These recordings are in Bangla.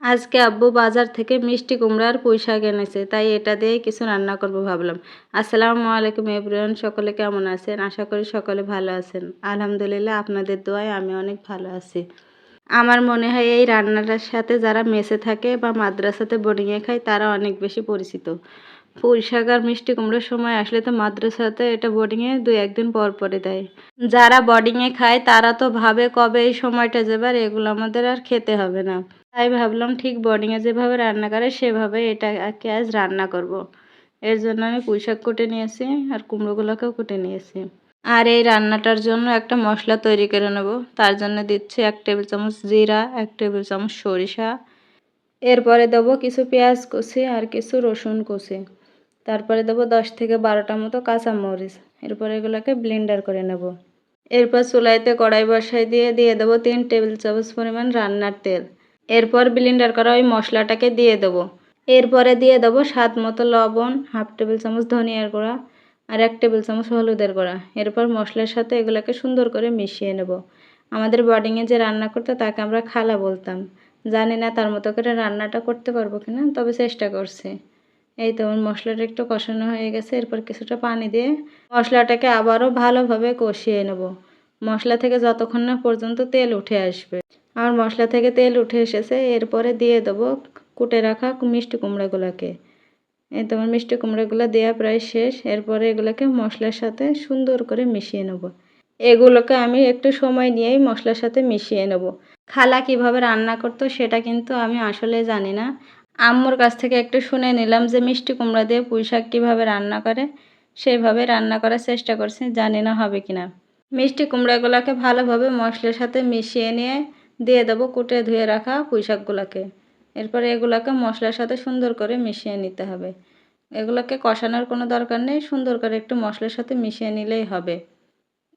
আজকে আব্বু বাজার থেকে মিষ্টি কুমড়া আর পুঁই শাক এনেছে, তাই এটা দিয়ে কিছু রান্না করব ভাবলাম। আসসালামু আলাইকুম এভরিওয়ান, সকলে কেমন আছেন? আশা করি সকলে ভালো আছেন। আলহামদুলিল্লাহ, আপনাদের দোয়ায় আমি অনেক ভালো আছি। আমার মনে হয় এই রান্নাটার সাথে যারা মেসে থাকে বা মাদ্রাসাতে বোর্ডিংয়ে খায় তারা অনেক বেশি পরিচিত। পুঁই শাক আর মিষ্টি কুমড়োর সময় আসলে তো মাদ্রাসাতে এটা বোর্ডিংয়ে 2-1 দিন পর পরে দেয়। যারা বোর্ডিংয়ে খায় তারা তো ভাবে কবে এই সময়টা যাবে আর এগুলো আমাদের আর খেতে হবে না। তাই ভাবলাম ঠিক বোর্ডিংয়ে যেভাবে রান্না করে সেভাবে এটাকে আজ রান্না করব। এর জন্য আমি পুঁই শাক কুটে নিয়েছি আর কুমড়োগুলোকেও কুটে নিয়েছি। আর এই রান্নাটার জন্য একটা মশলা তৈরি করে নেব। তার জন্য দিচ্ছি 1 টেবিল চামচ জিরা, 1 টেবিল চামচ সরিষা। এরপরে দেবো কিছু পেঁয়াজ কুচি আর কিছু রসুন কুচি। তারপরে দেবো 10 থেকে 12টা মতো কাঁচামরিচ। এরপর এগুলোকে ব্লেন্ডার করে নেব। এরপর চুলাইতে কড়াই বসাই দিয়ে দেবো 3 টেবিল চামচ পরিমাণ রান্নার তেল। এরপর ব্লেন্ডার করা ওই মশলাটাকে দিয়ে দেবো। এরপরে দিয়ে দেবো স্বাদ মতো লবণ, 1/2 টেবিল চামচ ধনিয়ার গুঁড়া আর 1 টেবিল চামচ হলুদের গুঁড়া। এরপর মশলার সাথে এগুলোকে সুন্দর করে মিশিয়ে নেব। আমাদের বোর্ডিংয়ে যে রান্না করতো তাকে আমরা খালা বলতাম। জানি না তার মতো করে রান্নাটা করতে পারবো কিনা, তবে চেষ্টা করছি। এই তো আমার মশলাটা একটু কষানো হয়ে গেছে। এরপর কিছুটা পানি দিয়ে মশলাটাকে আবারও ভালোভাবে কষিয়ে নেব, মশলা থেকে যতক্ষণ না পর্যন্ত তেল উঠে আসবে। আমার মশলা থেকে তেল উঠে এসেছে। এরপরে দিয়ে দেবো কুটে রাখা মিষ্টি কুমড়াগুলোকে। এই তো আমার মিষ্টি কুমড়াগুলো দেওয়া প্রায় শেষ। এরপরে এগুলোকে মশলার সাথে সুন্দর করে মিশিয়ে নেব। এগুলোকে আমি একটু সময় নিয়েই মশলার সাথে মিশিয়ে নেব। খালা কিভাবে রান্না করতো সেটা কিন্তু আমি আসলে জানি না। আম্মুর কাছ থেকে একটু শুনে নিলাম যে মিষ্টি কুমড়া দিয়ে পুঁই শাক কীভাবে রান্না করে, সেইভাবে রান্না করার চেষ্টা করছি। জানি না হবে কিনা। মিষ্টি কুমড়াগুলোকে ভালোভাবে মশলার সাথে মিশিয়ে নিয়ে দিয়ে দেবো কুটে ধুয়ে রাখা পুঁই শাকগুলোকে। এরপরে এগুলোকে মশলার সাথে সুন্দর করে মিশিয়ে নিতে হবে। এগুলোকে কষানোর কোনো দরকার নেই, সুন্দর করে একটু মশলার সাথে মিশিয়ে নিলেই হবে।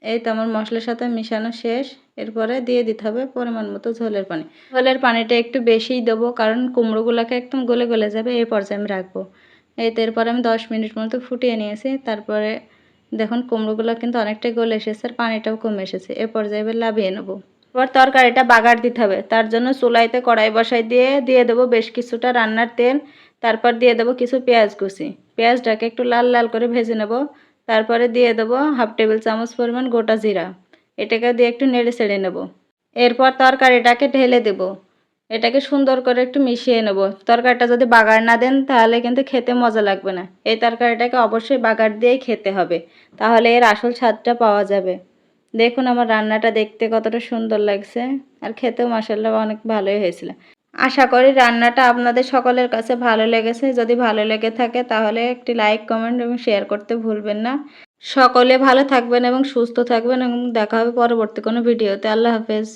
এই তো আমার মশলার সাথে মিশানো শেষ। এরপরে দিয়ে দিতে হবে পরিমাণ মতো ঝোলের পানি। ঝোলের পানিটা একটু বেশিই দেবো, কারণ কুমড়োগুলোকে একদম গলে গলে যাবে, এই পর্যায়ে আমি রাখবো। এই তো এরপরে আমি 10 মিনিট মতো ফুটিয়ে নিয়েছি। তারপরে দেখুন কুমড়োগুলো কিন্তু অনেকটাই গলে এসেছে আর পানিটাও কমে এসেছে। এ পর্যায়ে এবার নামিয়ে নেবো। এবার তরকারিটা বাগার দিতে হবে। তার জন্য চুলাইতে কড়াই বসাই দিয়ে দেবো বেশ কিছুটা রান্নার তেল। তারপর দিয়ে দেবো কিছু পেঁয়াজ কুচি। পেঁয়াজটাকে একটু লাল লাল করে ভেজে নেব। তারপরে দিয়ে দেবো 1/2 টেবিল চামচ পরিমাণ গোটা জিরা। এটাকে দিয়ে একটু নেড়ে ছেড়ে নেব। এরপর তরকারিটাকে ঢেলে দেব। এটাকে সুন্দর করে একটু মিশিয়ে নেব। তরকারিটা যদি বাগার না দেন তাহলে কিন্তু খেতে মজা লাগবে না। এই তরকারিটাকে অবশ্যই বাগার দিয়েই খেতে হবে, তাহলে এর আসল স্বাদটা পাওয়া যাবে। দেখুন আমার রান্নাটা দেখতে কতটা সুন্দর লাগছে আর খেতেও মাশাআল্লাহ অনেক ভালোই হয়েছিল। আশা করি রান্নাটা আপনাদের সকলের কাছে ভালো লেগেছে। যদি ভালো লেগে থাকে তাহলে একটি লাইক, কমেন্ট এবং শেয়ার করতে ভুলবেন না। সকলে ভালো থাকবেন এবং সুস্থ থাকবেন এবং দেখা হবে পরবর্তী কোনো ভিডিওতে। আল্লাহ হাফেজ।